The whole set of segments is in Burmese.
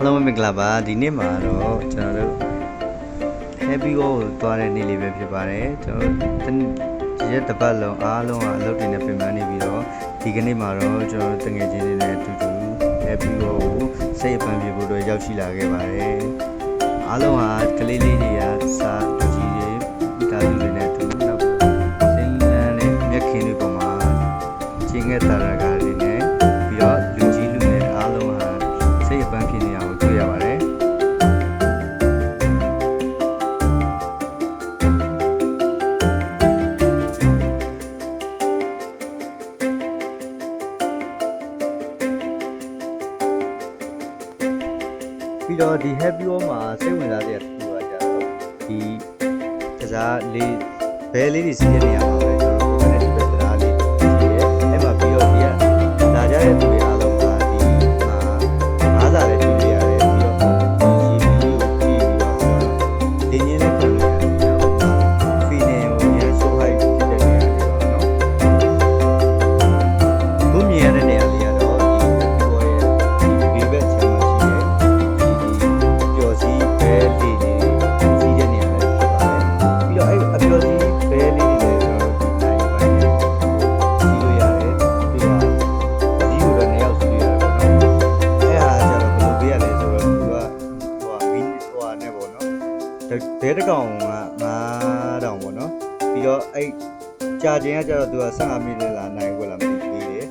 Hello မင်္ဂလာပါဒီနေ့မှာတော့ကျွန်တော်တို့ Happy Go ကိုသွားတဲ့နေ့လေးပဲဖြစ်ပါတယ်ကျွန်တော်ဒီရက်တစ်ပတ်လုံးအားလုံးကအလုပ်တွေနဲ့ပြင်ပန်းနေပြီးတော့ဒီကနေ့မှာတော့ကျွန်တော်တို့တငယ်ချင်းတွေနဲ့အတူတူ Happy Go ကိုစိတ်အပန်းပြေဖို့အတွက်ရောက်ရှိလာခဲ့ပါတယ်အားလုံးဟာကလေးလေးတွေကစားလူကြီးတွေမိသားစုတွေနဲ့အတူနောက်စိန်လန်းနဲ့မြက်ခင်းတွေပေါ်မှာချင်းငယ်တာရကားတွေနဲ့ပြီးတော့လူကြီးလူငယ်အားလုံးဟာစိတ်အပန်းဖြစ်နေအောင်တွေ့ရပါတယ်ပြီးတော့ဒီ Happy Go မှာစိတ်ဝင်စားတဲ့တစ်ခုကကြတော့ဒီကစားလေးဘဲလေးတွေစီးတဲ့နေရာမှာပဲကျွန်တော်တို့ကလည်းဒီဘက်ကစားလေးစီးရဲအဲ့မှာပြီးတော့ဒီကလာကြတဲ့သူတွေအားလုံးကဒီမှာအားစားတဲ့သူတွေရတယ်ပြီးတော့ဒီစီးပြီးကိုပြီးပြီးတော့ဒီညင်းနဲ့ခံရတယ်ဖီနေကိုရဆိုဟိုက်ဖြစ်တဲ့နေရာတွေပေါ့နော်ဘုမြင်ရတဲ့နေရာလေးကတော့ဒီ Happy Go ရဲ့ဒီဘေးဘက်ခြမ်းမှာရှိတဲ့ပျော်စီးဘဲလေးတွေစီးတဲ့နေရာလေးဖြစ်ပါတယ်ပြီးတော့အဲ့အပျော်စီးဘဲလေးတွေလည်းကျွန်တော်ဒီနိုင်ပိုင်းနဲ့စီးလို့ရတယ်ပြီးတော့ဒီကိုတော့နေရောက်စီးလို့ရတယ်ပေါ့နော်အဲ့ဟာကျတော့ဘယ်လိုပေးရလဲဆိုတော့သူကမီနဲ့ပေါ့နော်ဘဲတစ်ကောင်က9000ပေါ့နော်ပြီးတော့အဲ့ကြာခြင်းကကျတော့သူက15မိနစ်လာနိုင်ခွက်လာမသိပေးတယ်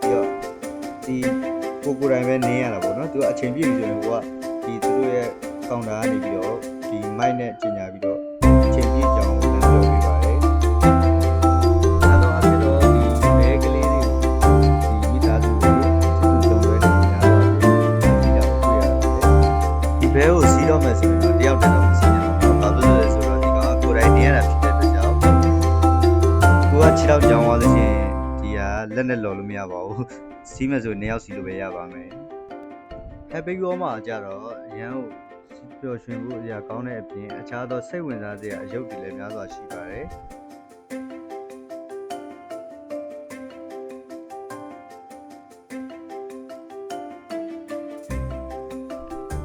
ပြီးတော့ဒီကိုယ်တိုင်ပဲနေရတာပေါ့နော်သူကအချိန်ပြည့်ပြီဆိုရင်ကိုကဒီသူတို့ရဲ့ကောင်တာကနေပြီးတော့ဒီမိုက်နဲ့ကျင်ညာပြီးတော့အချိန်ပြည့်ကြောင်းကိုလမ်းပြောပေးပါတယ်နောက်တော့အဖြစ်တော့ဒီဘဲကလေးတွေကိုဒီမိသားစုတွေသူ့စုံတွဲနေကြတော့ဒီကြောင်တွေ့ရပါတယ်ဒီဘဲကိုစီးတော့မယ်ဆိုရင်တော့တယောက်တည်းတော့မစီးနိုင်ဘူးဘာလို့လဲဆိုတော့ဒီကောင်ကိုယ်တိုင်နေရတာဖြစ်တဲ့အတွက်ကြောင့်ကိုကခြေထောက်ကြောင်သွားလို့ရှိရင်ဒီကလက်နဲ့လော်လို့မရပါဘူးစီးမယ်ဆိုရင်2ယောက်စီးလို့ပဲရပါမယ်Happy Go မှာကြတော့အရန်ကိုပျော်ရွှင်ဖို့အရာကောင်းတဲ့အပြင်အခြားသောစိတ်ဝင်စားစရာအယုတ်တွေလည်းများစွာရှိပါတယ်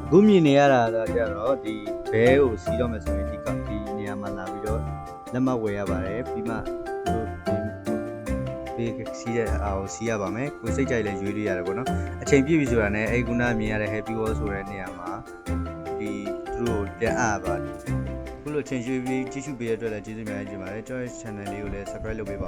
ခုမြင်နေရတာတော့ကြတော့ဒီဘဲကိုစီးတော့မယ်ဆိုရင်ဒီနေရာမှာလာပြီးတော့လက်မှတ်ဝယ်ရပါတယ်ပြီးမှဘေးစီးတဲ့အားကိုစီးရပါမယ်ကိုစိတ်ကြိုက်လဲရွေးလို့ရတယ်ပေါ့နော်အချိန်ပြည့်ပြီဆိုတာနဲ့အဲ့ခုနမြင်ရတဲ့ Happy Go ဆိုတဲ့နေရာမှာဒီသူတို့ပြန်အားပါတယ်ခုလိုချိန်ရွေးပြီးကြည့်ရှုပေးရတဲ့အတွက်လည်းကျေးဇူးများကြီးတင်ပါတယ်ကျွန်တော်ရဲ့ channel လေးကိုလည်း subscribe လုပ်ပေးပါ